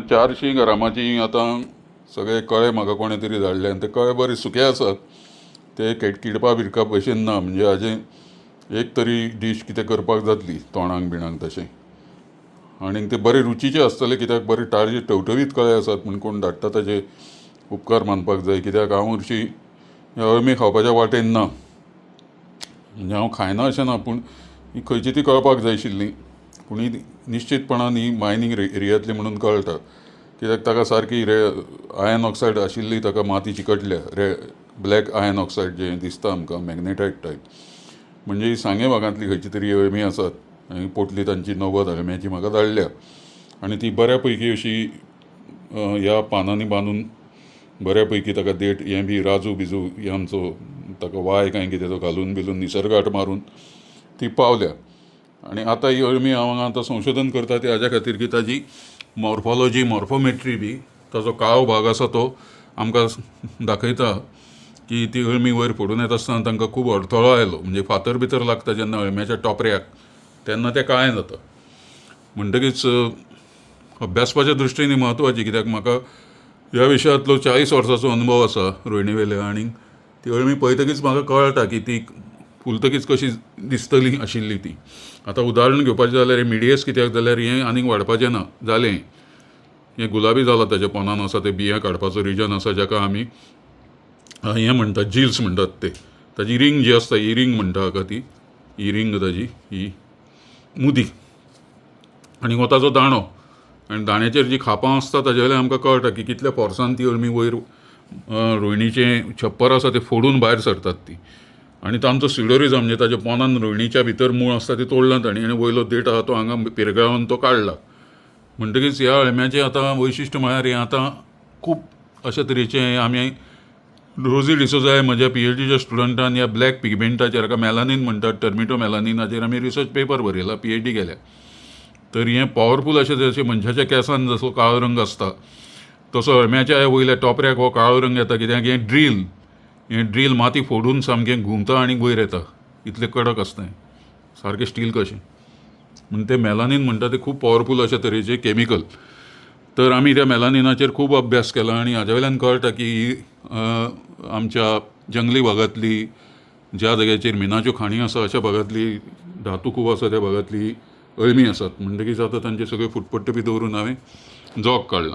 400 घरामाची आतां सगळे कळे म्हाका कोणे तरी धाडले आनी ते कळे बरे सुके आसात. ते किडपा बिडपा भशेन ना, म्हणजे हाजें एक तरी डीश कितें करपाक जातली तोंडाक बिणाक तशें. आनी ते बरे रुचीचे आसतले, कित्याक बरे ताजे टवटवीत कळे आसात म्हूण कोण धाडटा ताजे उपकार मानपाक जाय. कित्याक हांव हरशीं अळमी खावपाच्या वाटेन ना, म्हणजे हांव खायना अशें ना, पूण ही खंयची ती कळपाक जाय आशिल्ली. पूण ही निश्चितपणान ही मायनींग एरियांतली म्हणून कळटा, कित्याक ताका सारकी आयर्न ऑक्सायड आशिल्ली, ताका माती चिकटल्या, ब्लॅक आयर्न ऑक्सायड जें दिसता आमकां मॅग्नेटायट टायप. म्हणजे ही सांगे भागांतली खंयची तरी अळमी आसात. आनी पोटली तांची 90 अळम्याची म्हाका धाडल्या आनी ती बऱ्या पैकी अशी ह्या पानांनी बांदून बऱ्या पैकी ताका देठ हें बी राजू बिजू हे आमचो ताका वाय काय कितें तो घालून बिलून निसर्गाट मारून ती पावल्या. आनी आतां ही अळमी हांव आतां संशोधन करता ती हाज्या खातीर की ताजी मॉर्फोमेट्री बी ताजो काळो भाग आसा तो आमकां दाखयता की ती अळमी वयर फोडून येता आसतना तांकां खूब अडथळो आयलो, म्हणजे फातर भितर लागता जेन्ना अळम्याच्या टोपऱ्याक, तेन्ना तें काळें जाता. म्हणटकीच अभ्यासपाच्या दृश्टीन म्हत्वाची, कित्याक म्हाका ह्या विशयांतलो 40 वर्सांचो अनुभव आसा रोहिणी वेले. आनी ती अळमी पळयतकीच म्हाका कळटा की ती फुलतकीच कशी दिसतली आशिल्ली ती. आतां उदाहरण घेवपाचें जाल्यार हे मिडियस कित्याक जाल्यार हें आनीक वाडपाचें ना जालें. हें गुलाबी जालां, ताच्या पोंदान आसा ते बियां काडपाचो रिजन आसा जाका आमी हें म्हणटात जिल्स म्हणटात ते. ताजी रिंग जी आसता ही रिंग म्हणटा हाका ती, ही रिंग ताजी ही मुदी. आनी हो ताजो दांडो, आनी दांड्याचेर जी खापां आसता ताजे वयल्यान आमकां कळटा की कितल्या फोर्सान ती अळमी वयर रोहिणीचें छप्पर आसा तें फोडून भायर सरतात ती. आनी तांचो सिडोरिजम म्हणजे ताच्या पोंदान रोहिणीच्या भितर मूळ आसता तें तोडलां तांणी आनी वयलो देठ आसा तो हांगा पिरगाळून तो काडला. म्हणटकीच ह्या अळम्याचें आतां वैशिश्ट म्हळ्यार हें आतां खूब अशा तरेचें आमी रोजी डिसोजा म्हज्या PhDच्या स्टुडंटान ह्या ब्लॅक पिगमेंटाचेर, हाका मेलानीन म्हणटात, टर्मिटो मेलानीन, हाचेर आमी रिसर्च पेपर बरयला, PhD केल्या. तर हें पॉवरफूल अशें जशें मनशाच्या केंसान जसो काळो रंग आसता तसो अळम्याच्या वयल्या टोपऱ्याक हो काळो रंग येता, कित्याक हें ड्रील माती फोडून सामकें घुंवता आनी वयर येता. इतलें कडक आसता हें, सारकें स्टील कशें. म्हणून तें मेलानीन म्हणटा तें खूब पॉवरफूल अशा तरेचें केमिकल. तर आमी त्या मेलानिनाचेर खूब अभ्यास केला आनी हाज्या वयल्यान कळटा की ही आमच्या जंगली भागांतली, ज्या जाग्याचेर मिनाच्यो खाणी आसा अशा भागांतली, धातू खूब आसा त्या भागांतली अळमी आसात. म्हणटकीच आतां तांचे सगळे फुटपट्टे बी दवरून हांवें जॉग काडला.